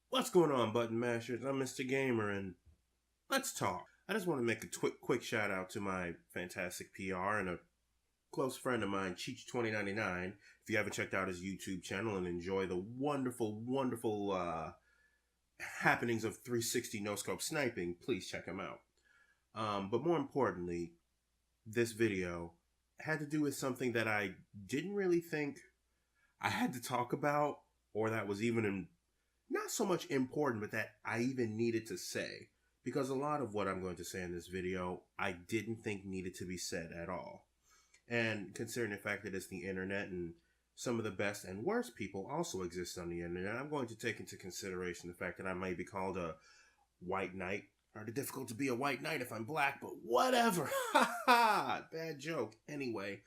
What's going on, button mashers? I'm Mr. Gamer, and let's talk. I just want to make a quick shout out to my fantastic PR and a close friend of mine, Cheech2099. If you haven't checked out his YouTube channel and enjoy the wonderful happenings of 360 no-scope sniping, please check him out. But more importantly, this video had to do with something that I didn't really think I had to talk about, or that was even not so much important, but that I even needed to say. Because a lot of what I'm going to say in this video, I didn't think needed to be said at all. And considering the fact that it's the internet and some of the best and worst people also exist on the internet, I'm going to take into consideration the fact that I might be called a white knight, or the difficult to be a white knight if I'm black, but whatever. Ha ha! Bad joke. Anyway,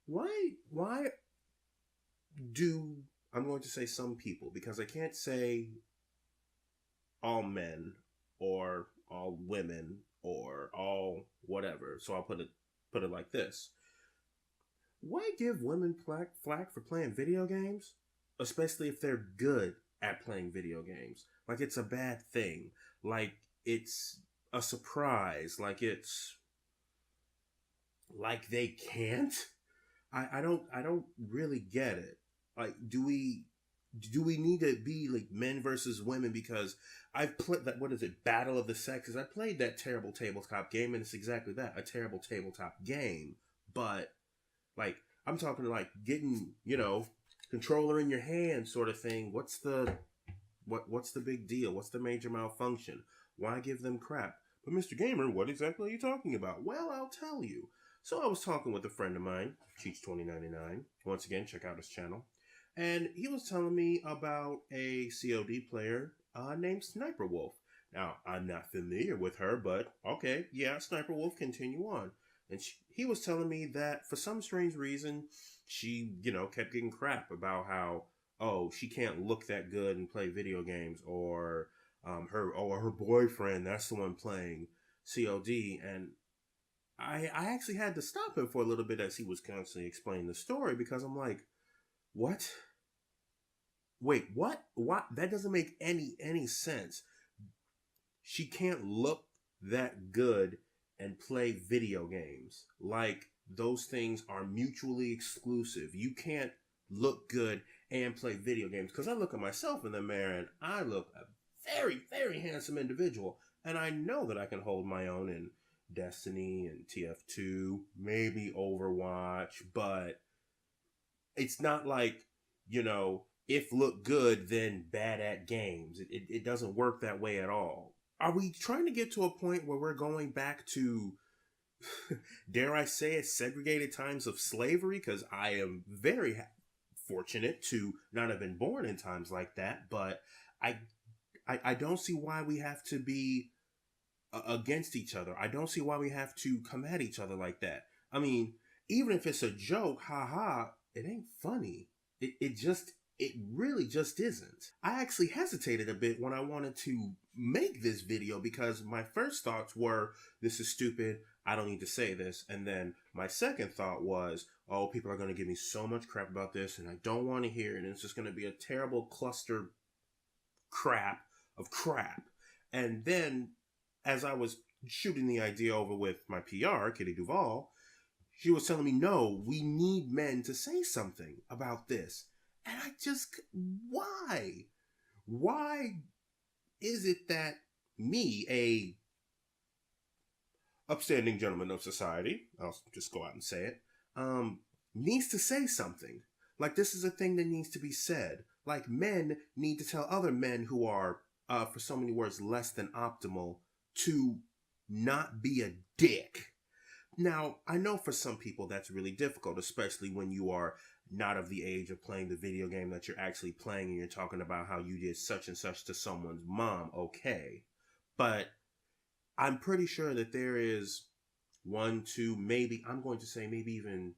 why do, I'm going to say some people, because I can't say all men or all women or all whatever, so I'll put it like this. Why give women flack for playing video games? Especially if they're good at playing video games. Like it's a bad thing. Like it's a surprise. Like it's like they can't. I don't really get it. Like, do we need to be like men versus women? Because I've played that, what is it, Battle of the Sexes? I played that terrible tabletop game, and it's exactly that, a terrible tabletop game. But like, I'm talking like getting, controller in your hand sort of thing. What's the big deal? What's the major malfunction? Why give them crap? But Mr. Gamer, what exactly are you talking about? Well, I'll tell you. So I was talking with a friend of mine, Cheech2099. Once again, check out his channel. And he was telling me about a COD player named Sniper Wolf. Now, I'm not familiar with her, but okay, yeah, Sniper Wolf, continue on. And he was telling me that for some strange reason, she, kept getting crap about how, oh, she can't look that good and play video games, or her boyfriend, that's the one playing COD. And I actually had to stop him for a little bit as he was constantly explaining the story, because I'm like, what? Wait, what? What? That doesn't make any sense. She can't look that good and play video games. Like, those things are mutually exclusive. You can't look good and play video games. Because I look at myself in the mirror and I look a very, very handsome individual. And I know that I can hold my own in Destiny and TF2, maybe Overwatch, but it's not like, if look good, then bad at games. It doesn't work that way at all. Are we trying to get to a point where we're going back to, dare I say it, segregated times of slavery? Because I am very fortunate to not have been born in times like that, but I don't see why we have to be against each other. I don't see why we have to come at each other like that. I mean, even if it's a joke, haha, it ain't funny. It really just isn't. I actually hesitated a bit when I wanted to make this video, because my first thoughts were, this is stupid, I don't need to say this. And then my second thought was, oh, people are going to give me so much crap about this, and I don't want to hear it, and it's just going to be a terrible cluster of crap. And then, as I was shooting the idea over with my PR, Kitty Duval, she was telling me, no, we need men to say something about this. And I just, why? Why is it that me, a upstanding gentleman of society, I'll just go out and say it, needs to say something? Like, this is a thing that needs to be said. Like, men need to tell other men who are, for so many words, less than optimal, to not be a dick. Now, I know for some people that's really difficult, especially when you are not of the age of playing the video game that you're actually playing and you're talking about how you did such and such to someone's mom. Okay. But I'm pretty sure that there is 1, 2, maybe, I'm going to say maybe even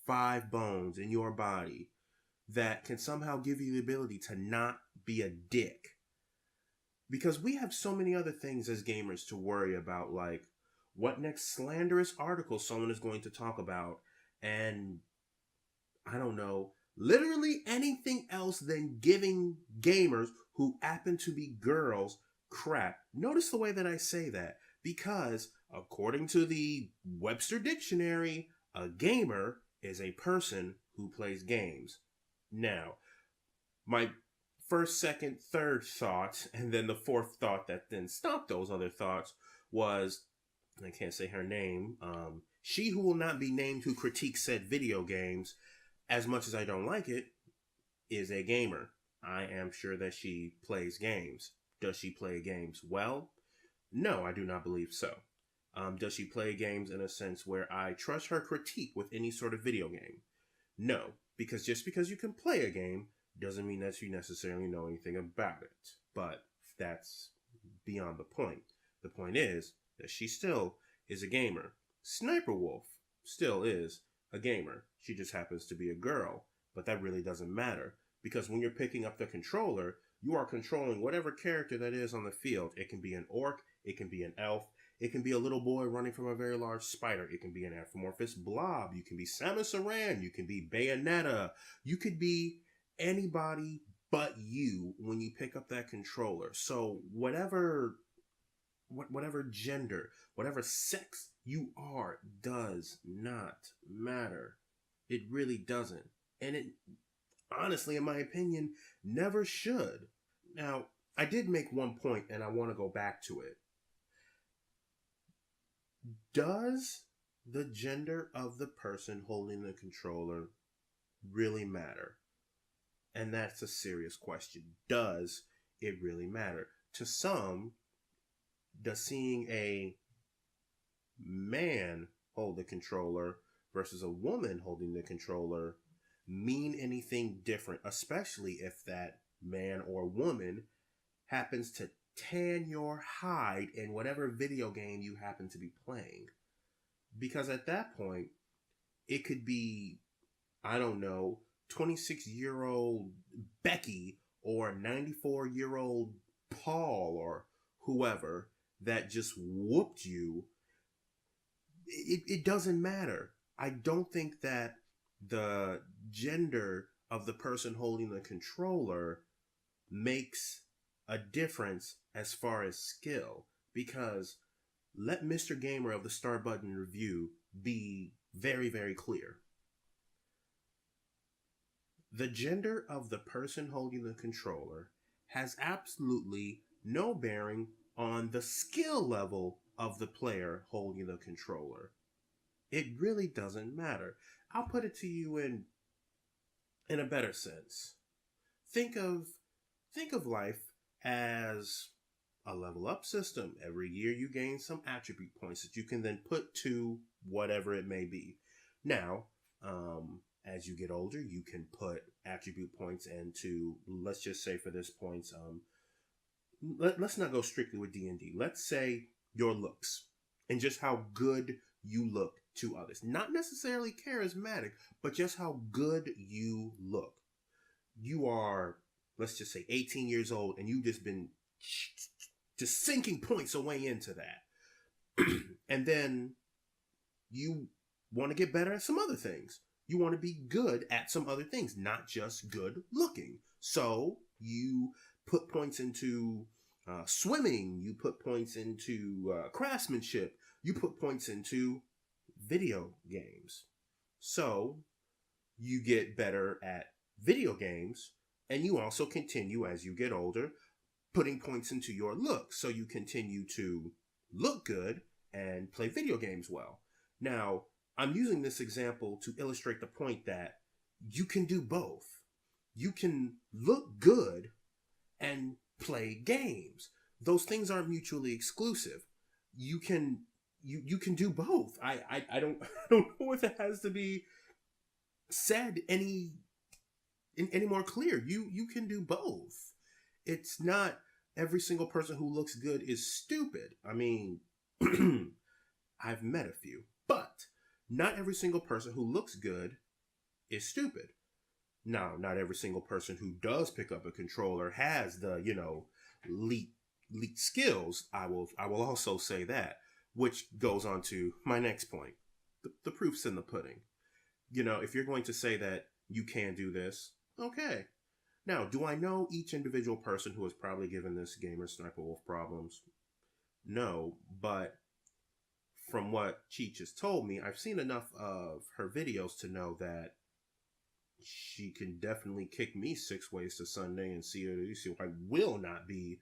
5 bones in your body that can somehow give you the ability to not be a dick. Because we have so many other things as gamers to worry about, like what next slanderous article someone is going to talk about, and I don't know, literally anything else than giving gamers who happen to be girls crap. Notice the way that I say that, because according to the Webster Dictionary, a gamer is a person who plays games. Now, my first, second, third thought, and then the fourth thought that then stopped those other thoughts was, I can't say her name, she who will not be named who critiques said video games, as much as I don't like it, is a gamer. I am sure that she plays games. Does she play games well? No, I do not believe so. Does she play games in a sense where I trust her critique with any sort of video game? No, because just because you can play a game doesn't mean that you necessarily know anything about it. But that's beyond the point. The point is that she still is a gamer. Sniper Wolf still is a gamer. She just happens to be a girl. But that really doesn't matter, because when you're picking up the controller, you are controlling whatever character that is on the field. It can be an orc, it can be an elf, it can be a little boy running from a very large spider, it can be an amorphous blob, you can be Samus Aran, you can be Bayonetta, you could be anybody but you when you pick up that controller. So whatever gender, whatever sex you are does not matter. It really doesn't. And it, honestly, in my opinion, never should. Now, I did make one point and I want to go back to it. Does the gender of the person holding the controller really matter? And that's a serious question. Does it really matter? To some, does seeing a man hold the controller versus a woman holding the controller mean anything different, especially if that man or woman happens to tan your hide in whatever video game you happen to be playing? Because at that point, it could be, I don't know, 26-year-old Becky or 94-year-old Paul or whoever that just whooped you. It doesn't matter. I don't think that the gender of the person holding the controller makes a difference as far as skill, because let Mr. Gamer of the Star Button Review be very, very clear. The gender of the person holding the controller has absolutely no bearing on the skill level of the player holding the controller. It really doesn't matter. I'll put it to you in a better sense. Think of life as a level up system. Every year you gain some attribute points that you can then put to whatever it may be. Now, as you get older, you can put attribute points into, let's just say for this points, let's not go strictly with D&D. Let's say your looks and just how good you look to others. Not necessarily charismatic, but just how good you look. You are, let's just say 18 years old, and you've just been just sinking points away into that. And then you want to get better at some other things. You want to be good at some other things, not just good looking. So you put points into swimming, you put points into craftsmanship, you put points into video games. So you get better at video games, and you also continue as you get older putting points into your look. So you continue to look good and play video games well. Now, I'm using this example to illustrate the point that you can do both. You can look good and play games. Those things aren't mutually exclusive. You can do both. I don't know if it has to be said any more clear. You can do both. It's not every single person who looks good is stupid. I mean, I've met a few, but not every single person who looks good is stupid. Now, not every single person who does pick up a controller has the, elite skills. I will also say that, which goes on to my next point. The proof's in the pudding. If you're going to say that You can do this. Okay. Now, do I know each individual person who has probably given this gamer Sniper Wolf problems? No, but from what Cheech has told me, I've seen enough of her videos to know that she can definitely kick me 6 ways to Sunday and see her. So I will not be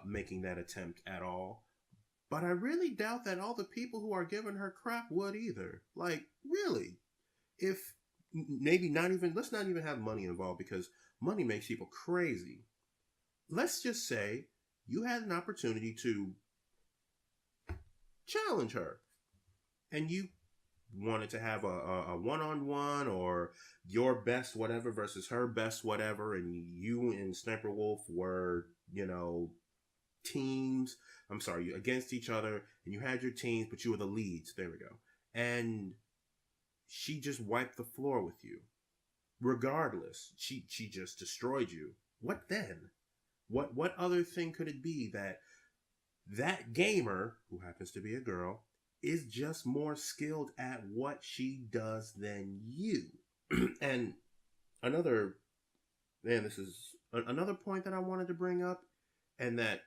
making that attempt at all. But I really doubt that all the people who are giving her crap would either. Like, really? If maybe not even, let's not even have money involved because money makes people crazy. Let's just say you had an opportunity to challenge her and you wanted to have a one-on-one or your best whatever versus her best whatever, and you and Sniper Wolf were, teams, I'm sorry, against each other, and you had your teams, but you were the leads. There we go. And she just wiped the floor with you. Regardless, she just destroyed you. What then? What other thing could it be that gamer, who happens to be a girl, is just more skilled at what she does than you? And this is another point that I wanted to bring up, and that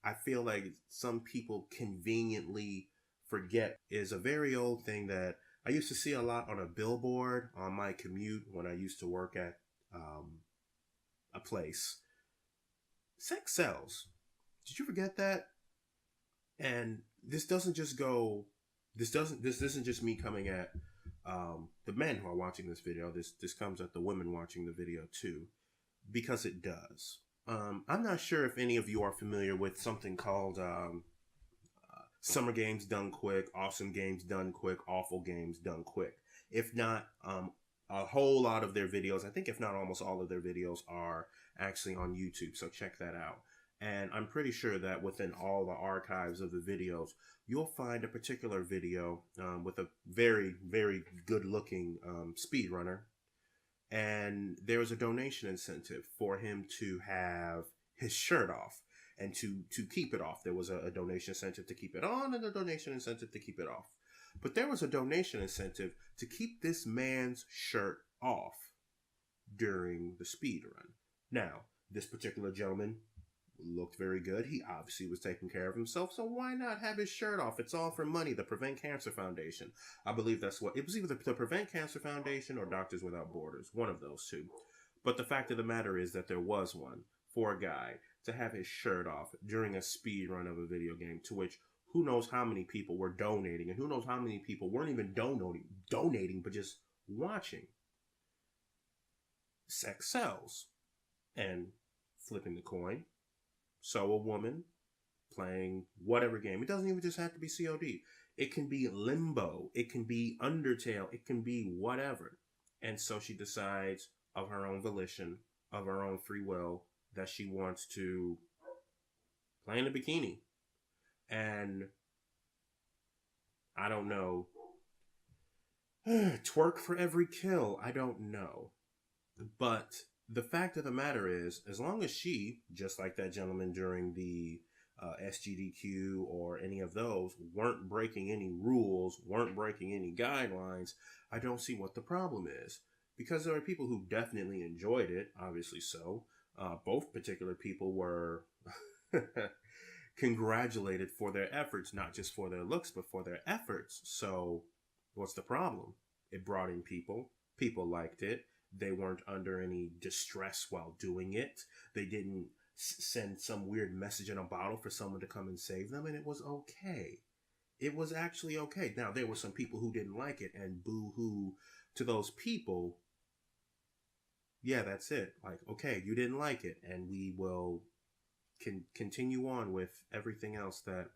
I feel like some people conveniently forget, is a very old thing that I used to see a lot on a billboard on my commute when I used to work at a place. Sex sells. Did you forget that? And this isn't just me coming at the men who are watching this video. This comes at the women watching the video too, because it does. I'm not sure if any of you are familiar with something called Summer Games Done Quick, Awesome Games Done Quick, Awful Games Done Quick. If not, a whole lot of their videos, I think if not almost all of their videos, are actually on YouTube, so check that out. And I'm pretty sure that within all the archives of the videos, you'll find a particular video with a very, very good-looking speedrunner. And there was a donation incentive for him to have his shirt off and to keep it off. There was a donation incentive to keep it on and a donation incentive to keep it off. But there was a donation incentive to keep this man's shirt off during the speed run. Now, this particular gentleman looked very good. He obviously was taking care of himself, so why not have his shirt off? It's all for money. The Prevent Cancer Foundation. I believe that's what it was, either the Prevent Cancer Foundation or Doctors Without Borders, one of those two. But the fact of the matter is that there was one for a guy to have his shirt off during a speed run of a video game, to which who knows how many people were donating, and who knows how many people weren't even donating, but just watching. Sex sells. And flipping the coin, so a woman playing whatever game. It doesn't even just have to be COD. It can be Limbo. It can be Undertale. It can be whatever. And so she decides of her own volition, of her own free will, that she wants to play in a bikini. And I don't know. Twerk for every kill. I don't know. But the fact of the matter is, as long as she, just like that gentleman during the SGDQ or any of those, weren't breaking any rules, weren't breaking any guidelines, I don't see what the problem is. Because there are people who definitely enjoyed it, obviously so. Both particular people were congratulated for their efforts, not just for their looks, but for their efforts. So what's the problem? It brought in people. People liked it. They weren't under any distress while doing it. They didn't send some weird message in a bottle for someone to come and save them, and it was okay. It was actually okay. Now, there were some people who didn't like it, and boo-hoo to those people. Yeah, that's it. Like, okay, you didn't like it, and we will continue on with everything else that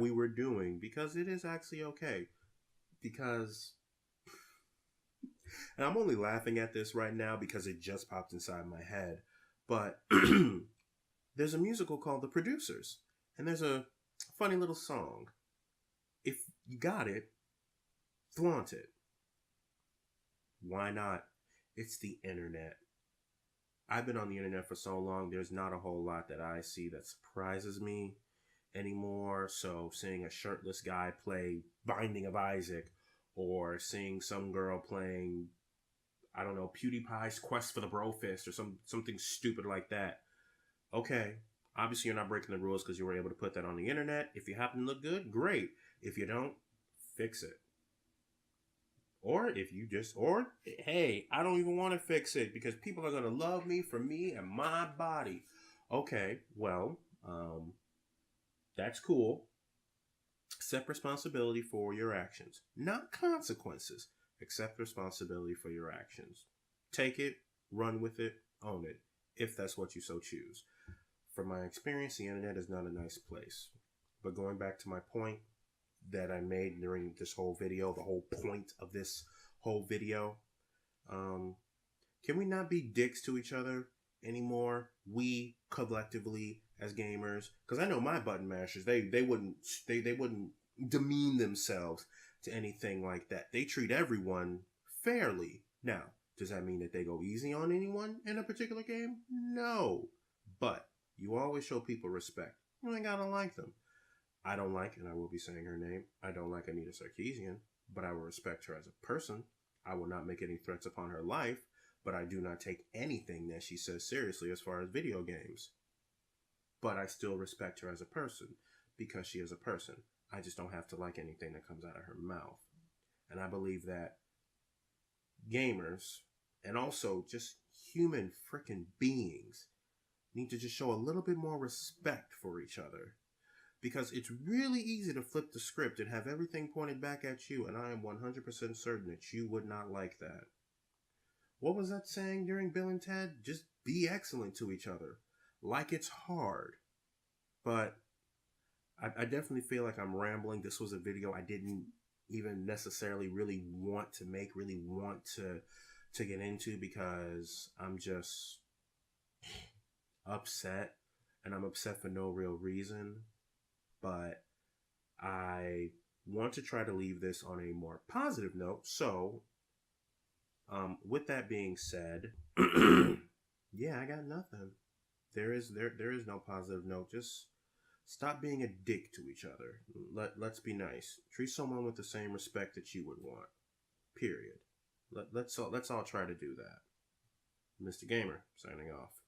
we were doing, because it is actually okay. Because... And I'm only laughing at this right now because it just popped inside my head. But there's a musical called The Producers. And there's a funny little song. If you got it, flaunt it. Why not? It's the internet. I've been on the internet for so long, there's not a whole lot that I see that surprises me anymore. So seeing a shirtless guy play Binding of Isaac, or seeing some girl playing, I don't know, PewDiePie's quest for the bro fist or something stupid like that. Okay, obviously you're not breaking the rules because you were able to put that on the internet. If you happen to look good, great. If you don't, fix it. Or if you just, or hey, I don't even want to fix it because people are going to love me for me and my body. Okay, well, that's cool. Accept responsibility for your actions, not consequences. Accept responsibility for your actions. Take it, run with it, own it, if that's what you so choose. From my experience, the internet is not a nice place. But going back to my point that I made during this whole video, the whole point of this whole video, can we not be dicks to each other anymore? We collectively as gamers, because I know my button mashers, they wouldn't demean themselves to anything like that. They treat everyone fairly. Now, does that mean that they go easy on anyone in a particular game? No. But you always show people respect. You ain't gotta like them. I don't like, and I will be saying her name, I don't like Anita Sarkeesian, but I will respect her as a person. I will not make any threats upon her life, but I do not take anything that she says seriously as far as video games. But I still respect her as a person because she is a person. I just don't have to like anything that comes out of her mouth. And I believe that gamers, and also just human freaking beings, need to just show a little bit more respect for each other. Because it's really easy to flip the script and have everything pointed back at you, and I am 100% certain that you would not like that. What was that saying during Bill and Ted? Just be excellent to each other. Like it's hard. But I definitely feel like I'm rambling. This was a video I didn't even necessarily really want to make, really want to get into, because I'm just upset, and I'm upset for no real reason. But I want to try to leave this on a more positive note. So, with that being said, yeah, I got nothing. There is no positive note. Just stop being a dick to each other. Let's be nice. Treat someone with the same respect that you would want. Period. Let's all try to do that. Mr. Gamer, signing off.